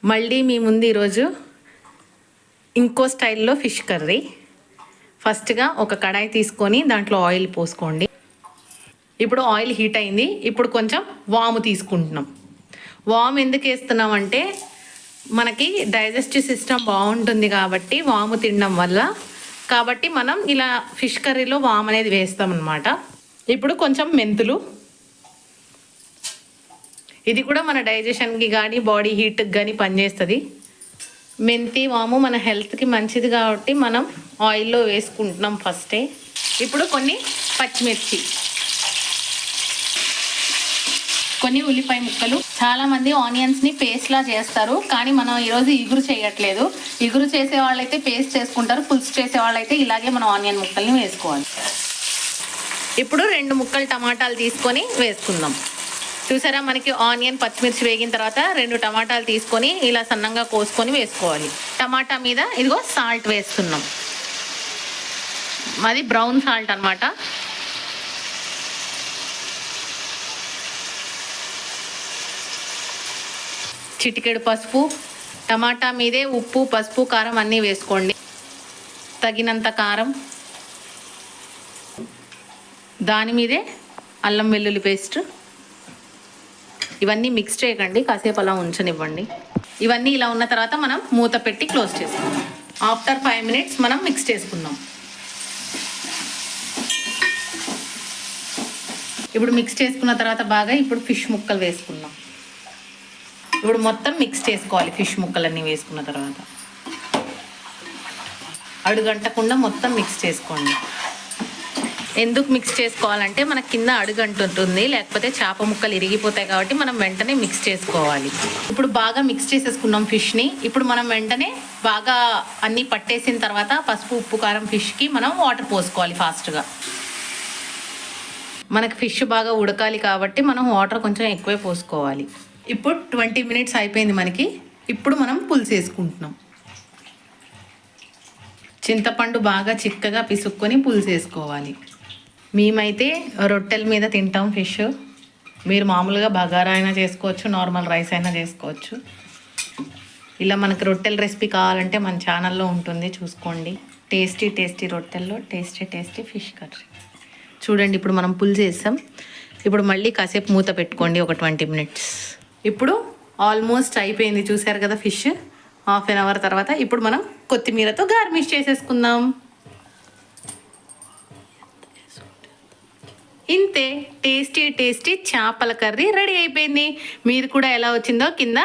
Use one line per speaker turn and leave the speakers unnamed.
మళ్ళీ మీ ముందు ఈరోజు ఇంకో స్టైల్లో ఫిష్ కర్రీ. ఫస్ట్గా ఒక కడాయి తీసుకొని దాంట్లో ఆయిల్ పోసుకోండి. ఇప్పుడు ఆయిల్ హీట్ అయింది. ఇప్పుడు కొంచెం వాము తీసుకుంటున్నాం. వాము ఎందుకు వేస్తున్నామంటే మనకి డైజెస్టివ్ సిస్టమ్ బాగుంటుంది కాబట్టి వాము తినడం వల్ల. కాబట్టి మనం ఇలా ఫిష్ కర్రీలో వాము అనేది వేస్తామన్నమాట. ఇప్పుడు కొంచెం మెంతులు, ఇది కూడా మన డైజెషన్కి కానీ బాడీ హీట్కి కానీ పనిచేస్తుంది. మెంతి వాము మన హెల్త్కి మంచిది కాబట్టి మనం ఆయిల్లో వేసుకుంటున్నాం ఫస్టే. ఇప్పుడు కొన్ని పచ్చిమిర్చి, కొన్ని ఉల్లిపాయ ముక్కలు. చాలామంది ఆనియన్స్ని పేస్ట్లా చేస్తారు, కానీ మనం ఈరోజు ఇగురు చేయట్లేదు. ఇగురు చేసే వాళ్ళైతే పేస్ట్ చేసుకుంటారు, పులుసు చేసే వాళ్ళైతే ఇలాగే మనం ఆనియన్ ముక్కల్ని వేసుకోవాలి. ఇప్పుడు 2 ముక్కలు టమాటాలు తీసుకొని వేసుకుందాం. చూసారా, మనకి ఆనియన్ పచ్చిమిర్చి వేగిన తర్వాత 2 టమాటాలు తీసుకొని ఇలా సన్నంగా కోసుకొని వేసుకోవాలి. టమాటా మీద ఇదిగో సాల్ట్ వేస్తున్నాం. అది బ్రౌన్ సాల్ట్ అన్నమాట. చిటికెడు పసుపు, టమాటా మీదే ఉప్పు, పసుపు, కారం అన్నీ వేసుకోండి. తగినంత కారం, దాని మీదే అల్లం వెల్లుల్లి పేస్ట్. ఇవన్నీ మిక్స్ చేయకండి, కాసేపు అలా ఉంచనివ్వండి. ఇవన్నీ ఇలా ఉన్న తర్వాత మనం మూత పెట్టి క్లోజ్ చేసుకుందాం. ఆఫ్టర్ 5 minutes మనం మిక్స్ చేసుకుందాం. ఇప్పుడు మిక్స్ చేసుకున్న తర్వాత బాగా ఇప్పుడు ఫిష్ ముక్కలు వేసుకుందాం. ఇప్పుడు మొత్తం మిక్స్ చేసుకోవాలి. ఫిష్ ముక్కలన్నీ వేసుకున్న తర్వాత అడుగంటకుండా మొత్తం మిక్స్ చేసుకోండి. ఎందుకు మిక్స్ చేసుకోవాలంటే మనకి కింద అడుగంటుంటుంది, లేకపోతే చేప ముక్కలు ఇరిగిపోతాయి కాబట్టి మనం వెంటనే మిక్స్ చేసుకోవాలి. ఇప్పుడు బాగా మిక్స్ చేసేసుకున్నాం ఫిష్ని. ఇప్పుడు మనం వెంటనే బాగా అన్నీ పట్టేసిన తర్వాత పసుపు, ఉప్పు, కారం ఫిష్కి మనం వాటర్ పోసుకోవాలి ఫాస్ట్గా. మనకి ఫిష్ బాగా ఉడకాలి కాబట్టి మనం వాటర్ కొంచెం ఎక్కువే పోసుకోవాలి. ఇప్పుడు 20 minutes అయిపోయింది మనకి. ఇప్పుడు మనం పులుసు వేసుకుంటున్నాం. చింతపండు బాగా చిక్కగా పిసుక్కొని పులుసు వేసుకోవాలి. మేమైతే రొట్టెల మీద తింటాం ఫిష్. మీరు మామూలుగా బగారా అయినా చేసుకోవచ్చు, నార్మల్ రైస్ అయినా చేసుకోవచ్చు. ఇలా మనకు రొట్టెల రెసిపీ కావాలంటే మన ఛానల్లో ఉంటుంది, చూసుకోండి. టేస్టీ టేస్టీ రొట్టెల్లో టేస్టీ టేస్టీ ఫిష్ కర్రీ. చూడండి, ఇప్పుడు మనం పులుసు వేసాం. ఇప్పుడు మళ్ళీ కాసేపు మూత పెట్టుకోండి, ఒక 20 minutes. ఇప్పుడు ఆల్మోస్ట్ అయిపోయింది, చూసారు కదా ఫిష్. 1/2 hour తర్వాత ఇప్పుడు మనం కొత్తిమీరతో గార్నిష్ చేసేసుకుందాం. ఇంతే, టేస్టీ టేస్టీ చేపల కర్రీ రెడీ అయిపోయింది. మీరు కూడా ఎలా వచ్చిందో కింద